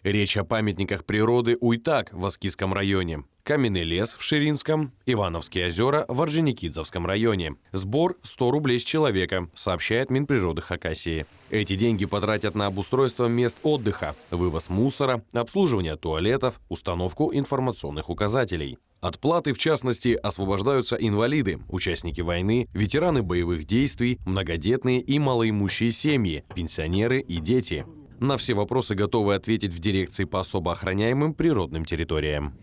Речь о памятниках природы Уйтак в Аскизском районе, Каменный лес в Ширинском, Ивановские озера в Орджоникидзевском районе. Сбор 100 рублей с человека, сообщает Минприроды Хакасии. Эти деньги потратят на обустройство мест отдыха, вывоз мусора, обслуживание туалетов, установку информационных указателей. От платы, в частности, освобождаются инвалиды, участники войны, ветераны боевых действий, многодетные и малоимущие семьи, пенсионеры и дети. На все вопросы готовы ответить в дирекции по особо охраняемым природным территориям.